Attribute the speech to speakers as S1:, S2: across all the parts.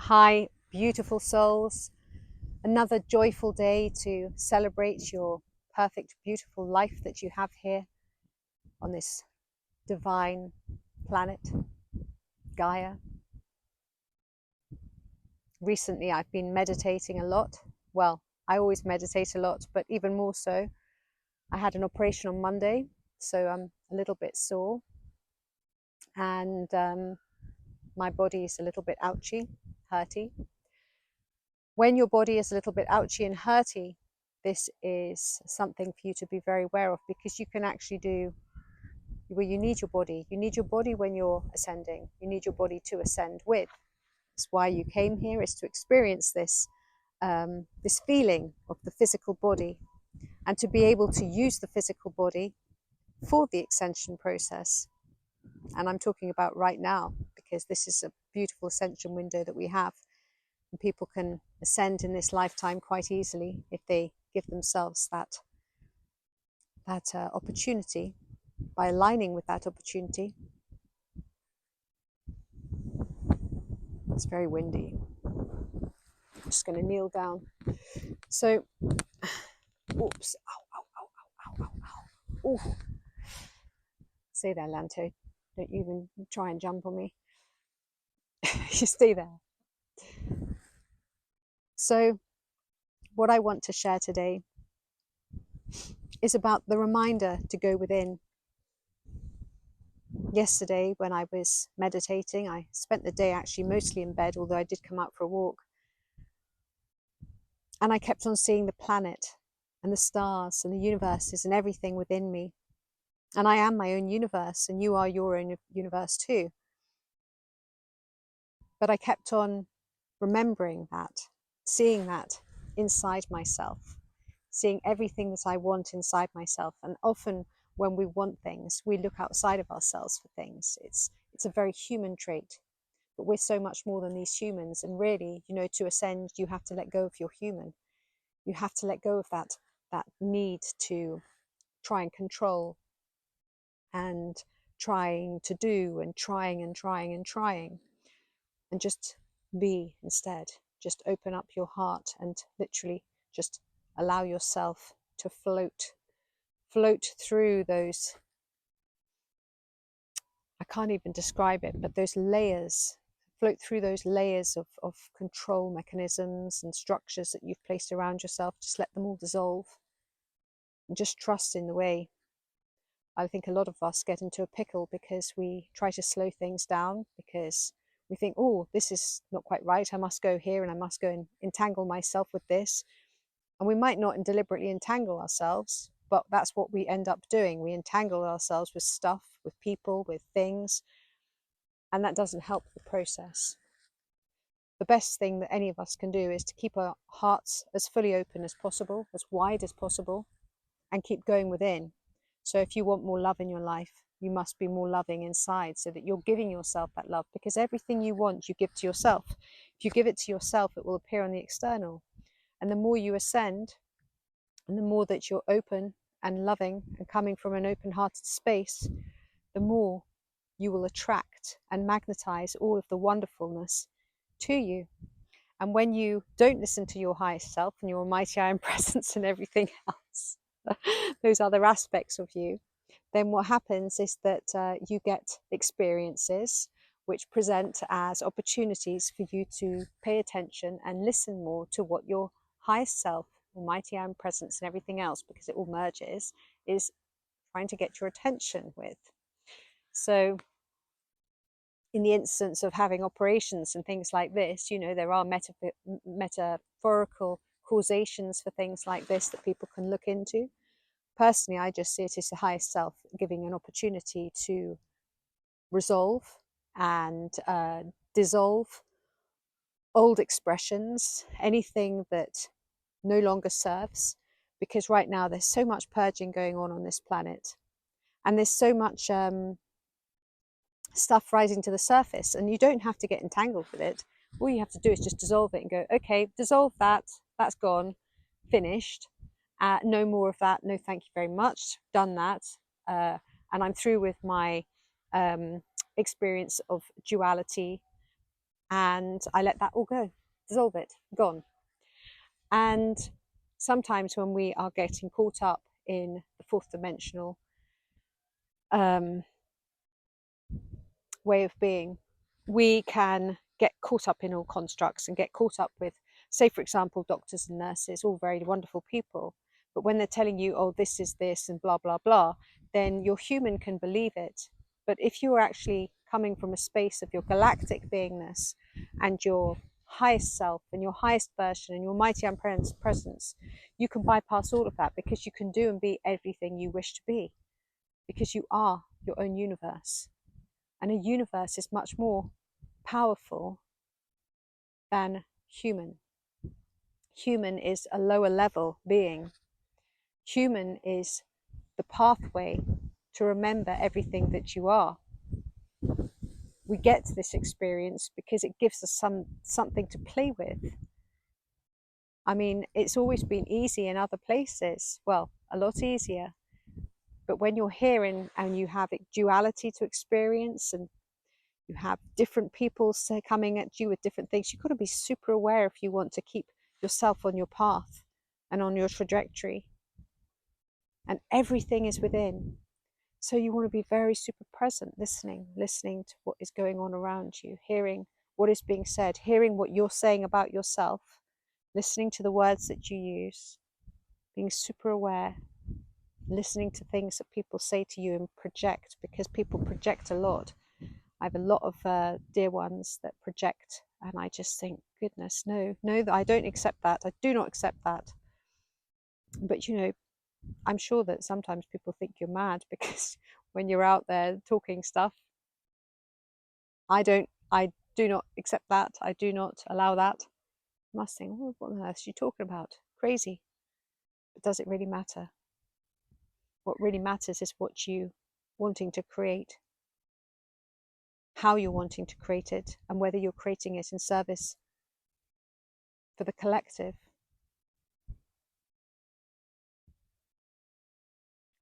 S1: Hi, beautiful souls. Another joyful day to celebrate your perfect, beautiful life that you have here on this divine planet, Gaia. Recently, I've been meditating a lot. Well, I always meditate a lot, but even more so. I had an operation on Monday, so I'm a little bit sore, and my body is a little bit ouchy, hurty. When your body is a little bit ouchy and hurty, this is something for you to be very aware of, because you can actually do, well, you need your body. You need your body when you're ascending. You need your body to ascend with. That's why you came here, is to experience this, this feeling of the physical body, and to be able to use the physical body for the ascension process. And I'm talking about right now, because this is a beautiful ascension window that we have. And people can ascend in this lifetime quite easily if they give themselves that opportunity, by aligning with that opportunity. It's very windy. I'm just going to kneel down. So, oops, ow, ow, ow, ow, ow, ow, ow. Ooh. Stay there, Lanto. Don't even try and jump on me. You stay there. So, what I want to share today is about the reminder to go within. Yesterday, when I was meditating, I spent the day actually mostly in bed, although I did come out for a walk. And I kept on seeing the planet and the stars and the universes and everything within me. And I am my own universe, and you are your own universe too. But I kept on remembering that, seeing that inside myself, seeing everything that I want inside myself. And often when we want things, we look outside of ourselves for things. It's a very human trait, but we're so much more than these humans. And really, you know, to ascend, you have to let go of your human. You have to let go of that need to try and control, and trying to do, and trying and trying and trying, and just be instead. Just open up your heart and literally just allow yourself to float through those, I can't even describe it, but those layers, float through those layers of control mechanisms and structures that you've placed around yourself. Just let them all dissolve and just trust in the way. I think a lot of us get into a pickle because we try to slow things down, because we think, oh, this is not quite right. I must go here and I must go and entangle myself with this. And we might not deliberately entangle ourselves, but that's what we end up doing. We entangle ourselves with stuff, with people, with things, and that doesn't help the process. The best thing that any of us can do is to keep our hearts as fully open as possible, as wide as possible, and keep going within. So if you want more love in your life, you must be more loving inside, so that you're giving yourself that love, because everything you want, you give to yourself. If you give it to yourself, it will appear on the external. And the more you ascend, and the more that you're open and loving and coming from an open-hearted space, the more you will attract and magnetize all of the wonderfulness to you. And when you don't listen to your highest self and your almighty I am presence and everything else, those other aspects of you, then what happens is that you get experiences which present as opportunities for you to pay attention and listen more to what your highest self, almighty I am presence and everything else, because it all merges, is trying to get your attention with. So in the instance of having operations and things like this, you know, there are metaphorical causations for things like this that people can look into. Personally, I just see it as the highest self giving an opportunity to resolve and dissolve old expressions, anything that no longer serves, because right now there's so much purging going on this planet, and there's so much stuff rising to the surface, and you don't have to get entangled with it. All you have to do is just dissolve it and go, okay, dissolve that, that's gone, finished. No more of that, no thank you very much, done that, and I'm through with my experience of duality and I let that all go, dissolve it, gone. And sometimes when we are getting caught up in the fourth dimensional way of being, we can get caught up in all constructs and get caught up with, say, for example, doctors and nurses, all very wonderful people. But when they're telling you, oh, this is this and blah, blah, blah, then your human can believe it. But if you are actually coming from a space of your galactic beingness and your highest self and your highest version and your mighty presence, you can bypass all of that, because you can do and be everything you wish to be, because you are your own universe. And a universe is much more powerful than human. Human is a lower level being. Human is the pathway to remember everything that you are. We get this experience because it gives us something to play with. I mean, it's always been easy in other places. Well, a lot easier. But when you're here and you have duality to experience, and you have different people coming at you with different things, you've got to be super aware if you want to keep yourself on your path and on your trajectory. And everything is within. So you want to be very super present, listening to what is going on around you, hearing what is being said, hearing what you're saying about yourself, listening to the words that you use, being super aware, listening to things that people say to you and project, because people project a lot. I have a lot of dear ones that project, and I just think, goodness, no, I don't accept that. I do not accept that. But you know, I'm sure that sometimes people think you're mad, because when you're out there talking stuff, I do not accept that. I do not allow that. I must think, oh, what on earth are you talking about? Crazy. But does it really matter? What really matters is what you wanting to create, how you're wanting to create it, and whether you're creating it in service for the collective.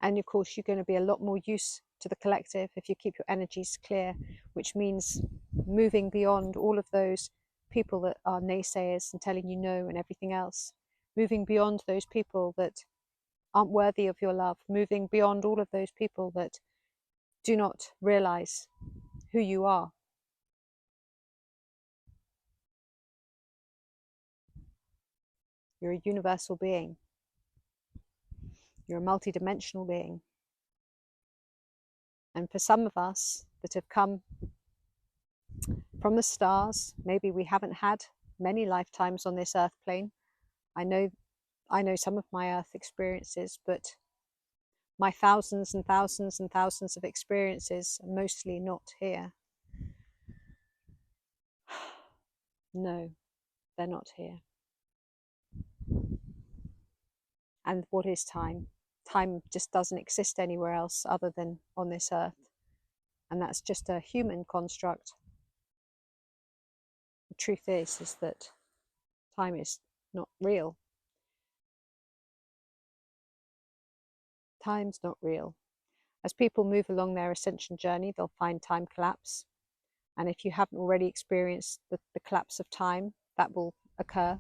S1: And of course, you're going to be a lot more use to the collective if you keep your energies clear, which means moving beyond all of those people that are naysayers and telling you no and everything else, moving beyond those people that aren't worthy of your love, moving beyond all of those people that do not realize who you are. You're a universal being. You're a multidimensional being. And for some of us that have come from the stars, maybe we haven't had many lifetimes on this earth plane. I know some of my earth experiences, but my thousands and thousands and thousands of experiences are mostly not here. No, they're not here. And what is time? Time just doesn't exist anywhere else other than on this earth. And that's just a human construct. The truth is that time is not real. Time's not real. As people move along their ascension journey, they'll find time collapse. And if you haven't already experienced the collapse of time, that will occur.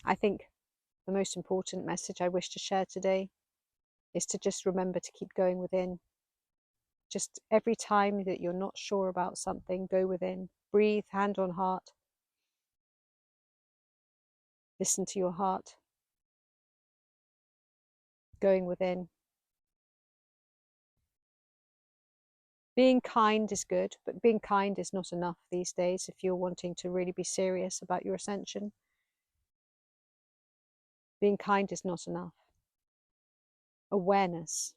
S1: I think the most important message I wish to share today is to just remember to keep going within. Just every time that you're not sure about something, go within. Breathe, hand on heart. Listen to your heart. Going within. Being kind is good, but being kind is not enough these days if you're wanting to really be serious about your ascension. Being kind is not enough. Awareness,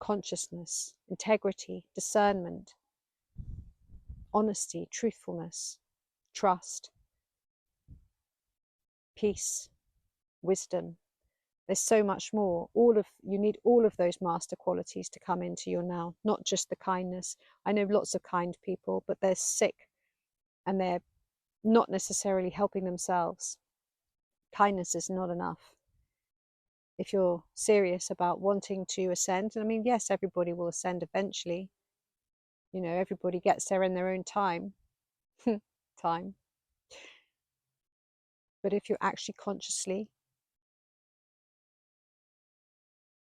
S1: consciousness, integrity, discernment, honesty, truthfulness, trust, peace, wisdom. There's so much more. You need all of those master qualities to come into your now, not just the kindness. I know lots of kind people, but they're sick and they're not necessarily helping themselves. Kindness is not enough. if you're serious about wanting to ascend, and I mean, yes, everybody will ascend eventually. You know, everybody gets there in their own time. Time. But if you're actually consciously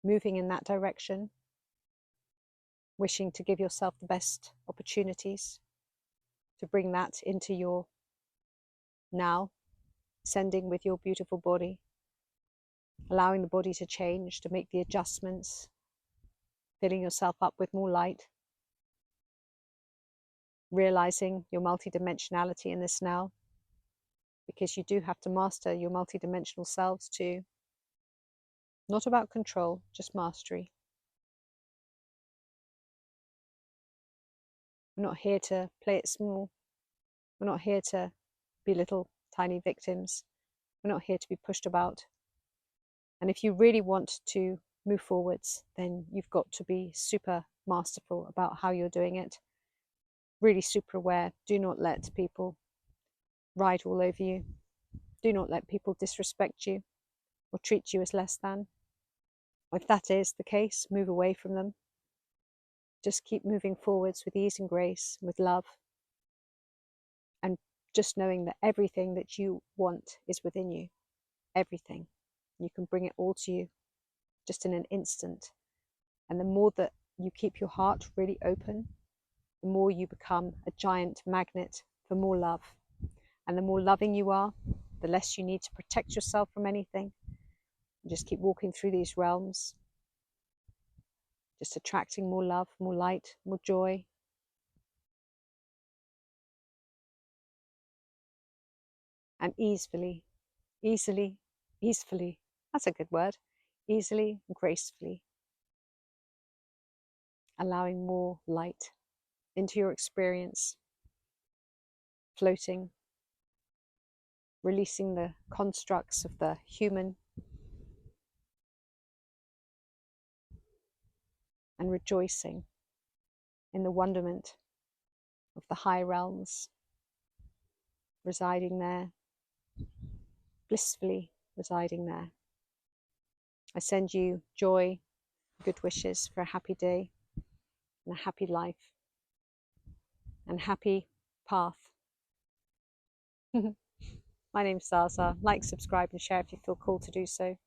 S1: moving in that direction, wishing to give yourself the best opportunities to bring that into your now, ascending with your beautiful body, allowing the body to change, to make the adjustments, filling yourself up with more light, realizing your multidimensionality in this now, because you do have to master your multidimensional selves too. Not about control, just mastery. We're not here to play it small. We're not here to be little tiny victims. We're not here to be pushed about. And if you really want to move forwards, then you've got to be super masterful about how you're doing it. Really super aware. Do not let people ride all over you. Do not let people disrespect you or treat you as less than. If that is the case, move away from them. Just keep moving forwards with ease and grace, with love, and just knowing that everything that you want is within you. Everything. You can bring it all to you just in an instant. And the more that you keep your heart really open, the more you become a giant magnet for more love. And the more loving you are, the less you need to protect yourself from anything. You just keep walking through these realms, just attracting more love, more light, more joy. And easily, that's a good word, easily and gracefully, allowing more light into your experience, floating, releasing the constructs of the human, and rejoicing in the wonderment of the high realms, residing there, blissfully residing there. I send you joy, good wishes for a happy day and a happy life and happy path. My name's ZsaZsa. Like, subscribe and share if you feel called to do so.